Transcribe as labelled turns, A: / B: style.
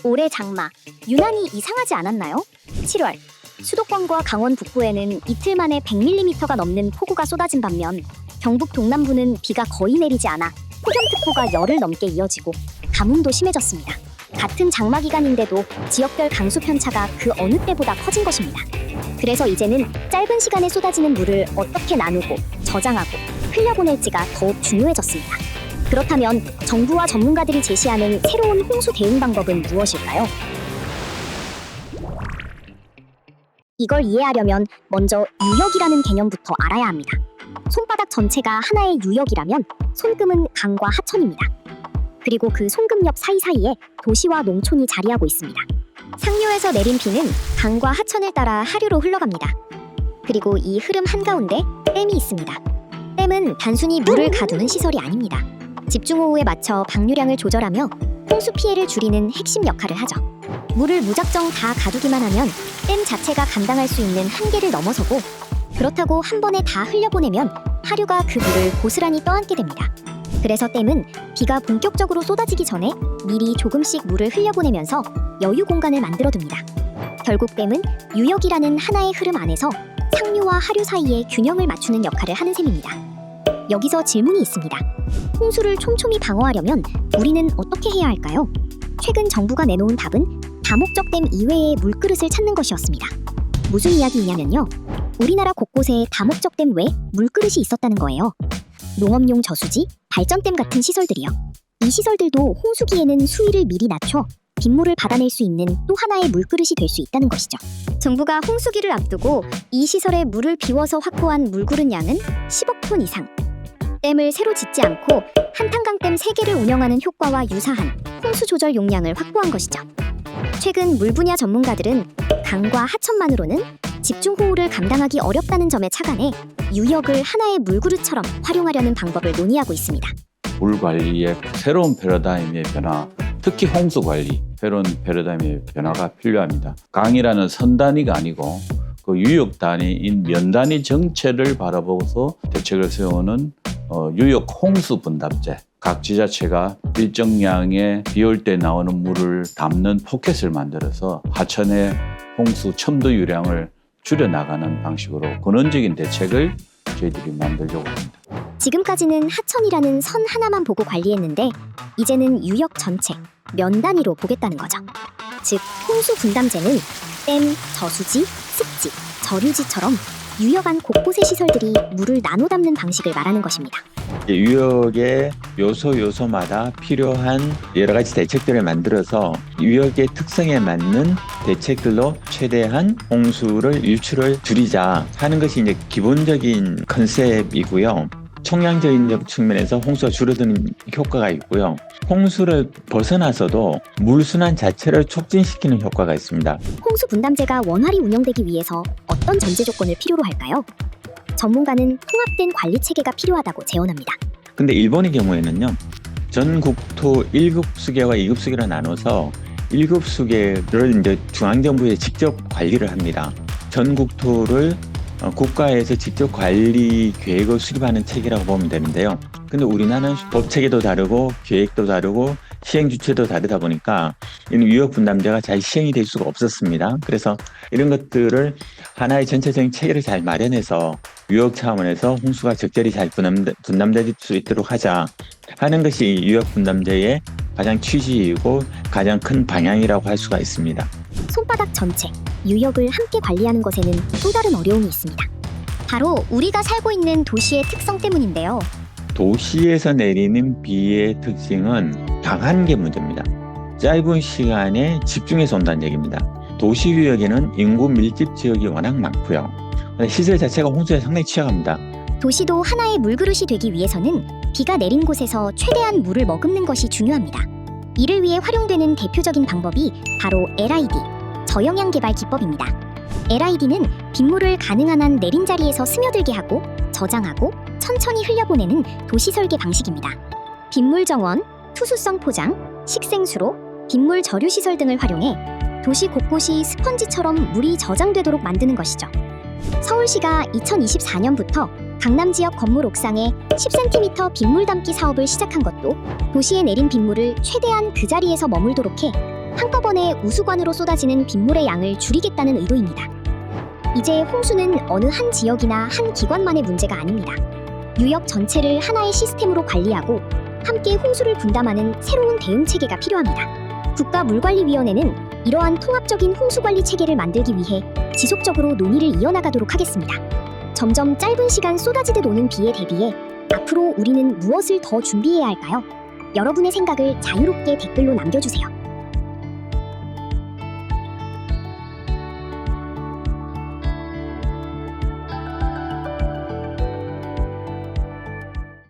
A: 올해 장마, 유난히 이상하지 않았나요? 7월, 수도권과 강원 북부에는 이틀 만에 100mm가 넘는 폭우가 쏟아진 반면 경북 동남부는 비가 거의 내리지 않아 폭염특보가 열흘 넘게 이어지고 가뭄도 심해졌습니다. 같은 장마 기간인데도 지역별 강수 편차가 그 어느 때보다 커진 것입니다. 그래서 이제는 짧은 시간에 쏟아지는 물을 어떻게 나누고 저장하고 흘려보낼지가 더욱 중요해졌습니다. 그렇다면 정부와 전문가들이 제시하는 새로운 홍수 대응 방법은 무엇일까요? 이걸 이해하려면 먼저 유역이라는 개념부터 알아야 합니다. 손바닥 전체가 하나의 유역이라면 손금은 강과 하천입니다. 그리고 그 손금 옆 사이사이에 도시와 농촌이 자리하고 있습니다. 상류에서 내린 비는 강과 하천을 따라 하류로 흘러갑니다. 그리고 이 흐름 한가운데 댐이 있습니다. 댐은 단순히 물을 가두는 시설이 아닙니다. 집중호우에 맞춰 방류량을 조절하며 홍수 피해를 줄이는 핵심 역할을 하죠. 물을 무작정 다 가두기만 하면 댐 자체가 감당할 수 있는 한계를 넘어서고, 그렇다고 한 번에 다 흘려보내면 하류가 그 물을 고스란히 떠안게 됩니다. 그래서 댐은 비가 본격적으로 쏟아지기 전에 미리 조금씩 물을 흘려보내면서 여유 공간을 만들어둡니다. 결국 댐은 유역이라는 하나의 흐름 안에서 상류와 하류 사이의 균형을 맞추는 역할을 하는 셈입니다. 여기서 질문이 있습니다. 홍수를 촘촘히 방어하려면 우리는 어떻게 해야 할까요? 최근 정부가 내놓은 답은 다목적 댐 이외의 물그릇을 찾는 것이었습니다. 무슨 이야기이냐면요, 우리나라 곳곳에 다목적 댐 외 물그릇이 있었다는 거예요. 농업용 저수지, 발전댐 같은 시설들이요. 이 시설들도 홍수기에는 수위를 미리 낮춰 빗물을 받아낼 수 있는 또 하나의 물그릇이 될 수 있다는 것이죠. 정부가 홍수기를 앞두고 이 시설에 물을 비워서 확보한 물그릇 양은 10억 톤 이상. 댐을 새로 짓지 않고 한탄강댐 3개를 운영하는 효과와 유사한 홍수 조절 용량을 확보한 것이죠. 최근 물 분야 전문가들은 강과 하천만으로는 집중호우를 감당하기 어렵다는 점에 착안해 유역을 하나의 물그릇처럼 활용하려는 방법을 논의하고 있습니다.
B: 물 관리의 새로운 패러다임의 변화, 특히 홍수 관리, 새로운 패러다임의 변화가 필요합니다. 강이라는 선 단위가 아니고 그 유역 단위인 면 단위 정체를 바라보고서 대책을 세우는 유역 홍수 분담제. 각 지자체가 일정량의 비 올 때 나오는 물을 담는 포켓을 만들어서 하천의 홍수 첨도 유량을 줄여나가는 방식으로 근원적인 대책을 저희들이 만들려고 합니다.
A: 지금까지는 하천이라는 선 하나만 보고 관리했는데 이제는 유역 전체, 면 단위로 보겠다는 거죠. 즉, 홍수 분담제는 댐, 저수지, 습지, 저류지처럼 유역 안 곳곳의 시설들이 물을 나눠 담는 방식을 말하는 것입니다.
C: 유역의 요소마다 필요한 여러 가지 대책들을 만들어서 유역의 특성에 맞는 대책들로 최대한 홍수를 유출을 줄이자 하는 것이 이제 기본적인 컨셉이고요. 총량적인 측면에서 홍수가 줄어드는 효과가 있고요. 홍수를 벗어나서도 물순환 자체를 촉진시키는 효과가 있습니다.
A: 홍수 분담제가 원활히 운영되기 위해서 어떤 전제 조건을 필요로 할까요? 전문가는 통합된 관리 체계가 필요하다고 제언합니다.
C: 근데 일본의 경우에는요, 전 국토 1급 수계와 2급 수계로 나눠서 1급 수계를 이제 중앙정부에 직접 관리를 합니다. 전 국토를 국가에서 직접 관리 계획을 수립하는 체계라고 보면 되는데요. 근데 우리나라는 법 체계도 다르고 계획도 다르고 시행 주체도 다르다 보니까 이런 유역 분담제가 잘 시행이 될 수가 없었습니다. 그래서 이런 것들을 하나의 전체적인 체계를 잘 마련해서 유역 차원에서 홍수가 적절히 잘 분담될 수 있도록 하자 하는 것이 유역 분담제의 가장 취지이고 가장 큰 방향이라고 할 수가 있습니다.
A: 손바닥 전체, 유역을 함께 관리하는 것에는 또 다른 어려움이 있습니다. 바로 우리가 살고 있는 도시의 특성 때문인데요.
C: 도시에서 내리는 비의 특징은 강한 게 문제입니다. 짧은 시간에 집중해서 온다는 얘기입니다. 도시 유역에는 인구 밀집 지역이 워낙 많고요. 시설 자체가 홍수에 상당히 취약합니다.
A: 도시도 하나의 물그릇이 되기 위해서는 비가 내린 곳에서 최대한 물을 머금는 것이 중요합니다. 이를 위해 활용되는 대표적인 방법이 바로 LID, 저영향 개발 기법입니다. LID는 빗물을 가능한 한 내린 자리에서 스며들게 하고 저장하고 천천히 흘려보내는 도시 설계 방식입니다. 빗물 정원, 투수성 포장, 식생수로, 빗물 저류 시설 등을 활용해 도시 곳곳이 스펀지처럼 물이 저장되도록 만드는 것이죠. 서울시가 2024년부터 강남 지역 건물 옥상에 10cm 빗물 담기 사업을 시작한 것도 도시에 내린 빗물을 최대한 그 자리에서 머물도록 해 한꺼번에 우수관으로 쏟아지는 빗물의 양을 줄이겠다는 의도입니다. 이제 홍수는 어느 한 지역이나 한 기관만의 문제가 아닙니다. 유역 전체를 하나의 시스템으로 관리하고 함께 홍수를 분담하는 새로운 대응 체계가 필요합니다. 국가물관리위원회는 이러한 통합적인 홍수관리 체계를 만들기 위해 지속적으로 논의를 이어나가도록 하겠습니다. 점점 짧은 시간 쏟아지듯 오는 비에 대비해 앞으로 우리는 무엇을 더 준비해야 할까요? 여러분의 생각을 자유롭게 댓글로 남겨주세요.